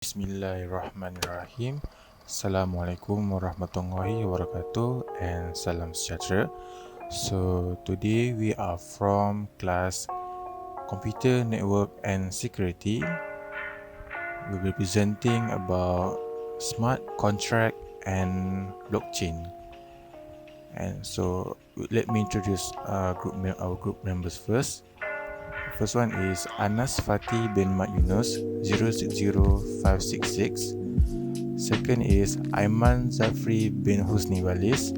Bismillahirrahmanirrahim. Assalamualaikum warahmatullahi wabarakatuh and salam sejahtera. So today we are from class Computer Network and Security. We'll be presenting about smart contract and blockchain. And so let me introduce our group members first. First one is Fathi bin Yunos 060566. Second is Aiman Dzafri bin Husni Balis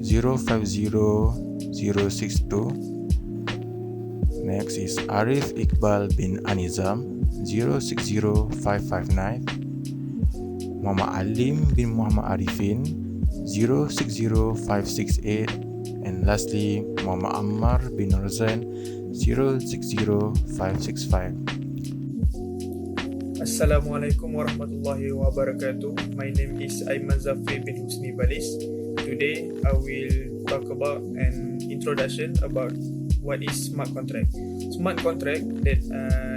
050062. Next is Arif Iqbal bin Anizam 060559. Muhammad Alim bin Muhammad Arifin 060568. And lastly Muhammad Ammar bin Norzan 060565. Assalamualaikum warahmatullahi wabarakatuh. My name is Aiman Dzafri bin Husni Balis. Today I will talk about an introduction about what is smart contract. Smart contract that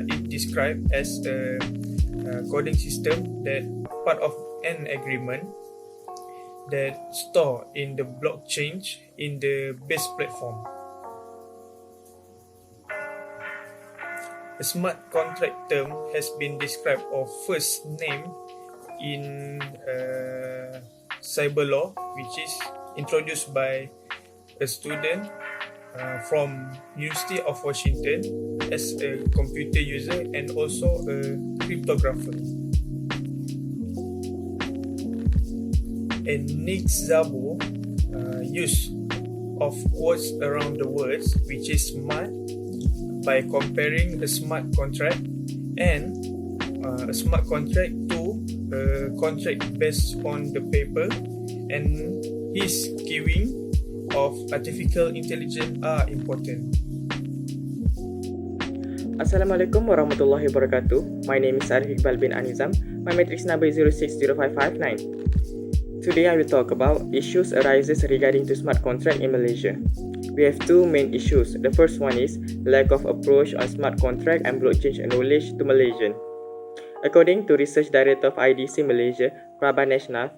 it described as a coding system that part of an agreement that store in the blockchain in the base platform. A smart contract term has been described or first named in cyber law, which is introduced by a student from University of Washington as a computer user and also a cryptographer. And Nick Szabo use of words around the words, which is smart, by comparing a smart contract and a smart contract to a contract based on the paper, and his queuing of artificial intelligence are important. Assalamualaikum warahmatullahi wabarakatuh. My name is Arif Iqbal bin Anizam. My matrix number is 060559. Today I will talk about issues arises regarding to smart contract in Malaysia. We have two main issues. The first one is lack of approach on smart contract and blockchain knowledge to Malaysian. According to Research Director of IDC Malaysia, Prabha National,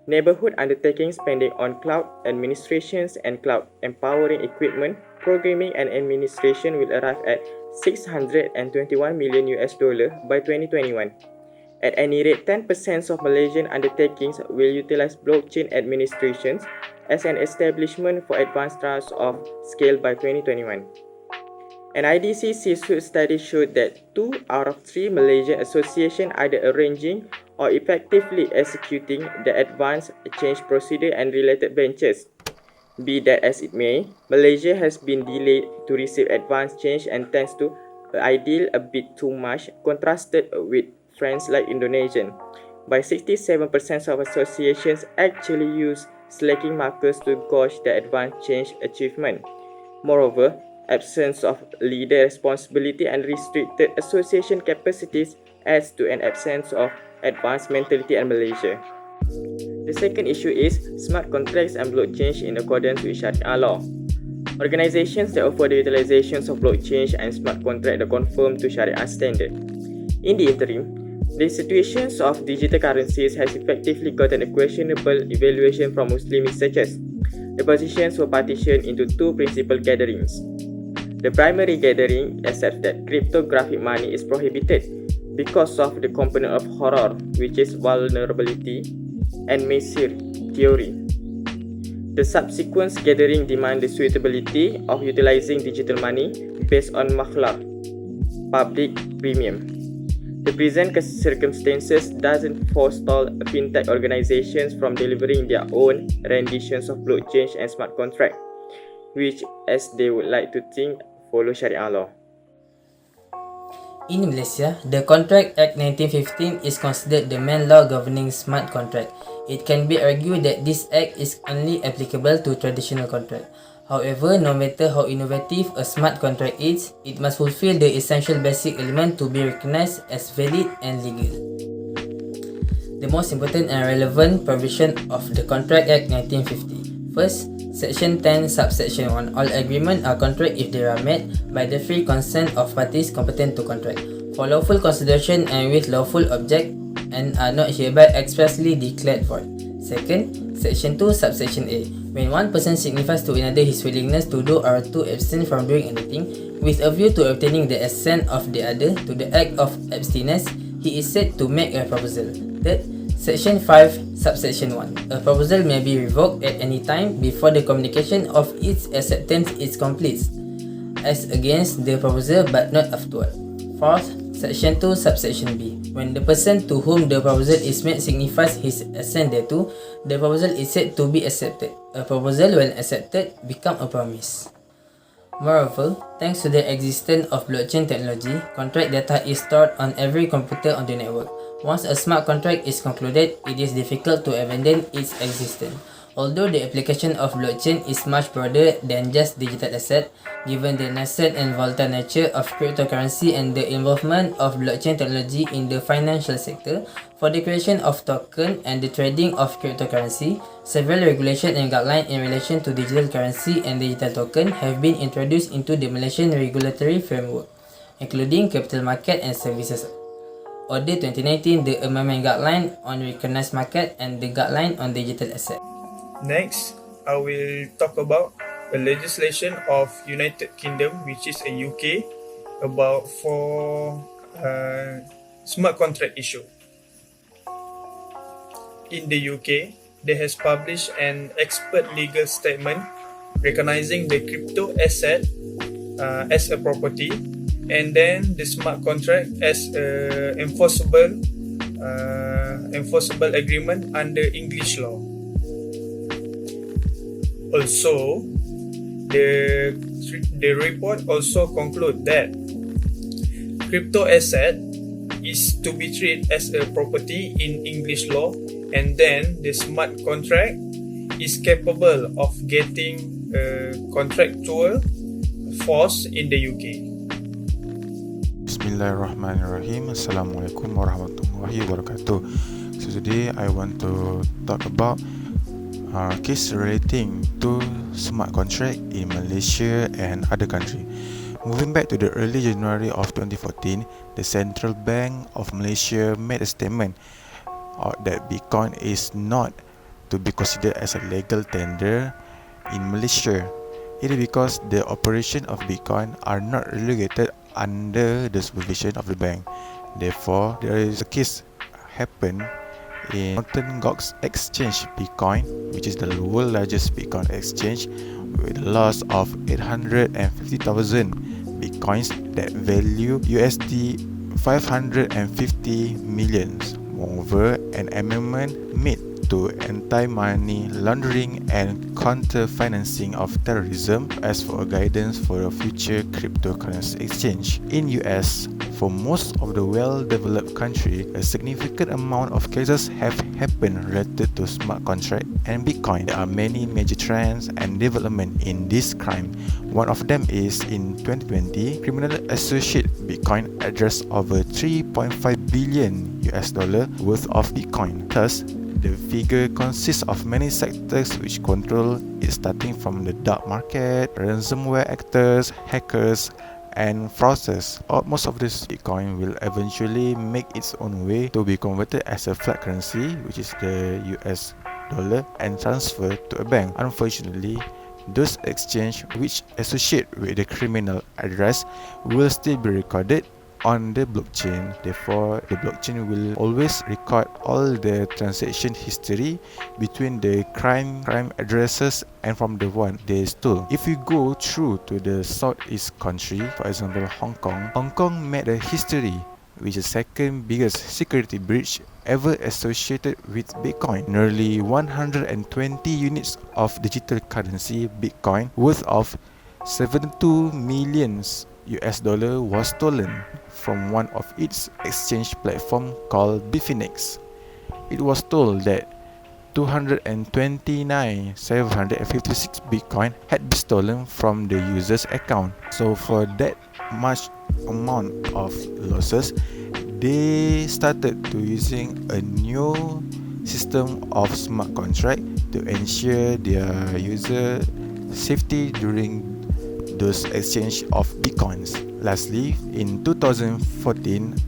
neighborhood undertaking spending on cloud administrations and cloud empowering equipment, programming and administration will arrive at $621 million by 2021. At any rate, 10% of Malaysian undertakings will utilize blockchain administrations as an establishment for advanced trust of scale by 2021. An IDC C-suite study showed that 2 out of 3 Malaysian associations either arranging or effectively executing the advanced change procedure and related benches. Be that as it may, Malaysia has been delayed to receive advanced change and tends to ideal a bit too much, contrasted with friends like Indonesian. By 67% of associations actually use slacking markers to gauge the advanced change achievement. Moreover, absence of leader responsibility and restricted association capacities adds to an absence of advanced mentality in Malaysia. The second issue is smart contracts and blockchain in accordance with Sharia law. Organizations that offer the utilizations of blockchain and smart contract are conform to Sharia standard. In the interim, the situations of digital currencies has effectively gotten a questionable evaluation from Muslim researchers. The positions were partitioned into two principal gatherings. The primary gathering accepts that cryptographic money is prohibited because of the component of horror, which is vulnerability, and Messier theory. The subsequent gathering demands the suitability of utilizing digital money based on makhluk, public premium. The present circumstances doesn't forestall fintech organizations from delivering their own renditions of blockchain and smart contract, which, as they would like to think, follow Sharia law. In Malaysia, the Contract Act 1915 is considered the main law governing smart contract. It can be argued that this act is only applicable to traditional contract. However, no matter how innovative a smart contract is, it must fulfill the essential basic element to be recognized as valid and legal. The most important and relevant provision of the Contract Act 1950. First, Section 10, Subsection 1. All agreements are contract if they are made by the free consent of parties competent to contract, for lawful consideration and with lawful object and are not hereby expressly declared void. Second, Section 2, Subsection A. When one person signifies to another his willingness to do or to abstain from doing anything, with a view to obtaining the assent of the other to the act of abstinence, he is said to make a proposal. Third, Section 5, Subsection 1. A proposal may be revoked at any time before the communication of its acceptance is complete, as against the proposal but not afterward. Fourth, Section 2, Subsection B. When the person to whom the proposal is made signifies his assent thereto, the proposal is said to be accepted. A proposal, when accepted, becomes a promise. Moreover, thanks to the existence of blockchain technology, contract data is stored on every computer on the network. Once a smart contract is concluded, it is difficult to abandon its existence. Although the application of blockchain is much broader than just digital asset, given the nascent and volatile nature of cryptocurrency and the involvement of blockchain technology in the financial sector, for the creation of token and the trading of cryptocurrency, several regulations and guidelines in relation to digital currency and digital token have been introduced into the Malaysian regulatory framework, including Capital Market and Services Order 2019, the Amendment Guideline on Recognized Market, and the Guideline on Digital Asset. Next, I will talk about the legislation of United Kingdom, which is a UK, about for smart contract issue. In the UK, they has published an expert legal statement recognizing the crypto asset as a property, and then the smart contract as a enforceable agreement under English law. Also, the report also conclude that crypto asset is to be treated as a property in English law, and then the smart contract is capable of getting contractual force in the UK. Bismillahirrahmanirrahim. Assalamualaikum warahmatullahi wabarakatuh. So today I want to talk about case relating to smart contract in Malaysia and other country. Moving back to the early January of 2014, the Central Bank of Malaysia made a statement that Bitcoin is not to be considered as a legal tender in Malaysia. It is because the operation of Bitcoin are not regulated under the supervision of the bank. Therefore, there is a case happen in Northern Gox Exchange Bitcoin, which is the world's largest Bitcoin exchange, with a loss of 850,000 Bitcoins that value USD 550 million. Moreover, an amendment made to anti-money laundering and counter-financing of terrorism as for a guidance for a future cryptocurrency exchange. In US, for most of the well-developed country, a significant amount of cases have happened related to smart contract and Bitcoin. There are many major trends and development in this crime. One of them is in 2020, criminal associate Bitcoin addressed over 3.5 billion US dollar worth of Bitcoin. Thus, the figure consists of many sectors which control it, starting from the dark market, ransomware actors, hackers, and fraudsters. Most of this Bitcoin will eventually make its own way to be converted as a fiat currency, which is the US dollar, and transferred to a bank. Unfortunately, those exchanges which associate with the criminal address will still be recorded on the blockchain. Therefore, the blockchain will always record all the transaction history between the crime addresses and from the one they stole. If we go through to the southeast country, for example Hong Kong made a history which is the second biggest security breach ever associated with Bitcoin. Nearly 120 units of digital currency Bitcoin worth of 72 million US dollar was stolen from one of its exchange platform called Bitfinex. It was told that 229,756 Bitcoin had been stolen from the user's account. So for that much amount of losses, they started to using a new system of smart contract to ensure their user safety during those exchange of Bitcoins. Lastly, in 2014,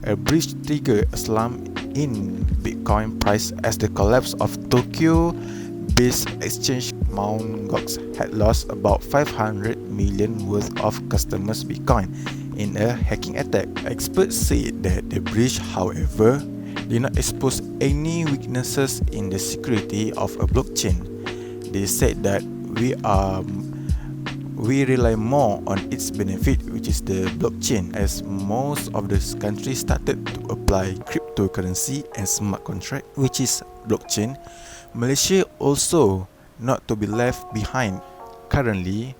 a breach triggered a slump in Bitcoin price as the collapse of Tokyo-based exchange Mt. Gox had lost about 500 million worth of customers' Bitcoin in a hacking attack. Experts said that the breach, however, did not expose any weaknesses in the security of a blockchain. They said that we rely more on its benefit, which is the blockchain, as most of the countries started to apply cryptocurrency and smart contract, which is blockchain. Malaysia also not to be left behind. Currently,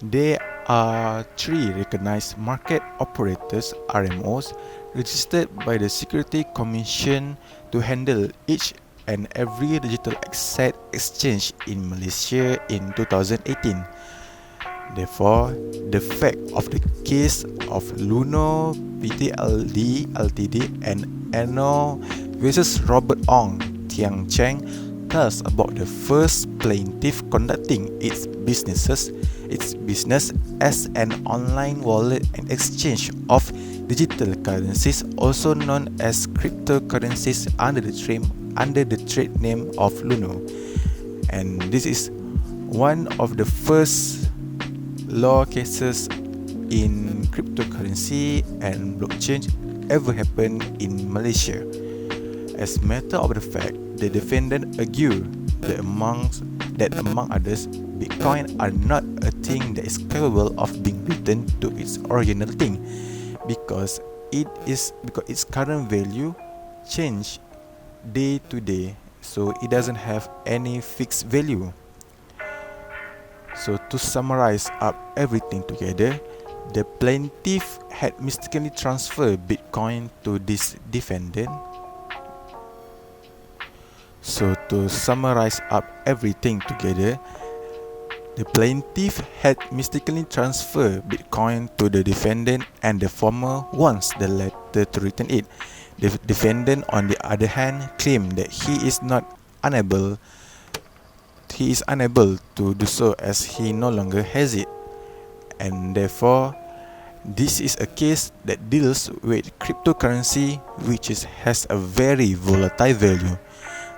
there are 3 recognized market operators (RMOs) registered by the Security Commission to handle each and every digital asset exchange in Malaysia in 2018. Therefore, the fact of the case of Luno Pty Ltd and Anno versus Robert Ong Tiang Cheng tells about the first plaintiff conducting its business as an online wallet and exchange of digital currencies, also known as cryptocurrencies, under the trade name of Luno. And this is one of the first law cases in cryptocurrency and blockchain ever happened in Malaysia. As matter of the fact, the defendant argued that among others, Bitcoin are not a thing that is capable of being returned to its original thing because its current value change day to day, so it doesn't have any fixed value. So to summarize up everything together, the plaintiff had mistakenly transferred Bitcoin to this defendant. So to summarize up everything together, the plaintiff had mistakenly transferred Bitcoin to the defendant and the former wants the latter to return it. The defendant, on the other hand, claimed that he is unable to do so as he no longer has it, and therefore this is a case that deals with cryptocurrency, which has a very volatile value.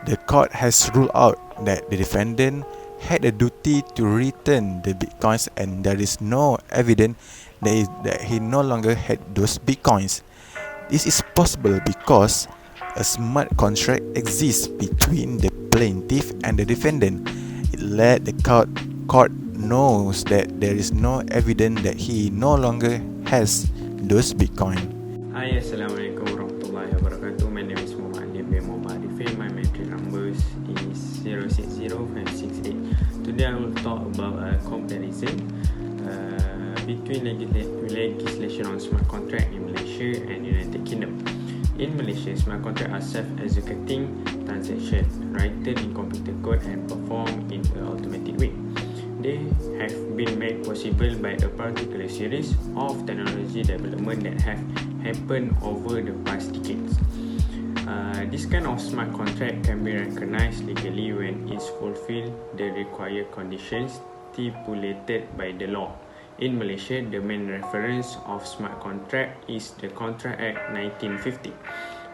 The court has ruled out that the defendant had a duty to return the bitcoins, and there is no evidence that he no longer had those bitcoins. This is possible because a smart contract exists between the plaintiff and the defendant. It let the court knows that there is no evidence that he no longer has those bitcoin. Hi, Assalamualaikum warahmatullahi wabarakatuh. My name is Mohd bin Arifin. My matric number is 060568. Today I will talk about a comparison between legislation on smart contract in Malaysia and United Kingdom. In Malaysia, smart contracts are self-executing transactions written in computer code and performed in an automatic way. They have been made possible by a particular series of technology development that have happened over the past decades. This kind of smart contract can be recognized legally when it fulfills the required conditions stipulated by the law. In Malaysia, the main reference of smart contract is the Contract Act 1950.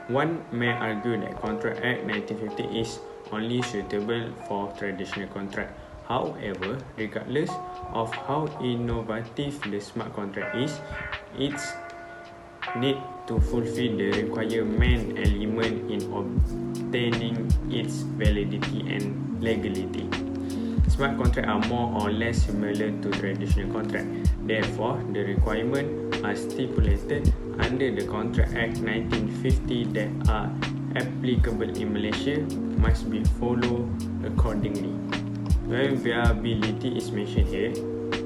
One may argue that Contract Act 1950 is only suitable for traditional contract. However, regardless of how innovative the smart contract is, its need to fulfill the required main element in obtaining its validity and legality. Smart contracts are more or less similar to traditional contract. Therefore, the requirements are stipulated under the Contract Act 1950 that are applicable in Malaysia must be followed accordingly. When viability is mentioned here,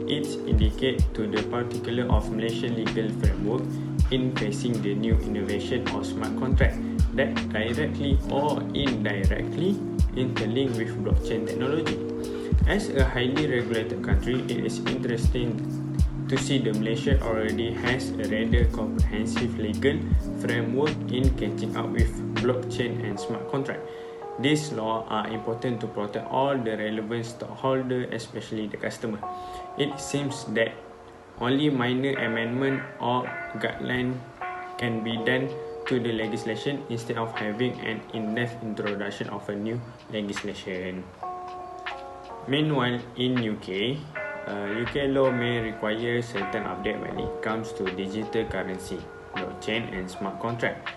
it indicates to the particular of Malaysian legal framework in facing the new innovation of smart contract that directly or indirectly interlink with blockchain technology. As a highly regulated country, it is interesting to see that Malaysia already has a rather comprehensive legal framework in catching up with blockchain and smart contract. These laws are important to protect all the relevant stakeholders, especially the customer. It seems that only minor amendment or guideline can be done to the legislation instead of having an in-depth introduction of a new legislation. Meanwhile, in UK, UK law may require certain update when it comes to digital currency, blockchain and smart contract.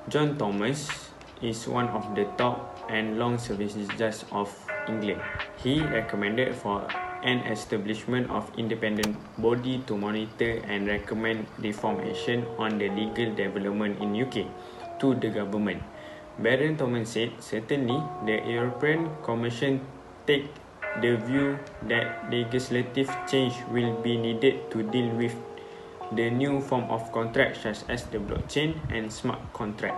John Thomas is one of the top and long services judges of England. He recommended for an establishment of independent body to monitor and recommend reform action on the legal development in UK to the government. Baron Thomas said, certainly the European Commission take the view that legislative change will be needed to deal with the new form of contract such as the blockchain and smart contract.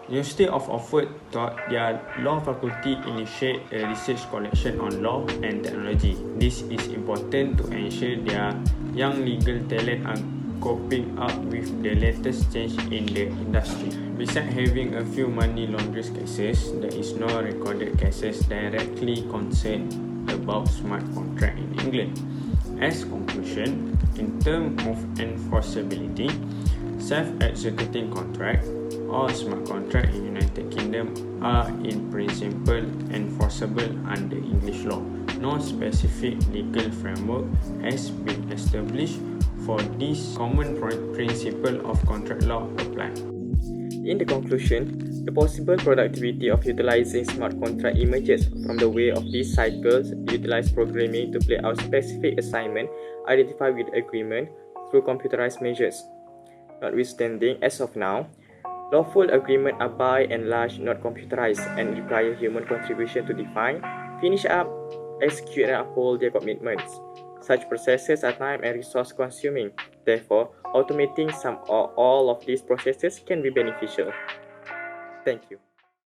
University of Oxford thought their law faculty initiate a research collection on law and technology. This is important to ensure their young legal talent are coping up with the latest change in the industry. Besides having a few money laundering cases, there is no recorded cases directly concerned about smart contract in England. As conclusion, in terms of enforceability, self-executing contract or smart contract in United Kingdom are in principle enforceable under English law. No specific legal framework has been established for this common principle of contract law apply. In the conclusion, the possible productivity of utilizing smart contract emerges from the way of these cycles utilize programming to play out specific assignment identified with agreement through computerized measures. Notwithstanding, as of now, lawful agreements are by and large not computerized and require human contribution to define, finish up, execute and uphold their commitments. Such processes are time and resource consuming. Therefore, automating some or all of these processes can be beneficial. Thank you.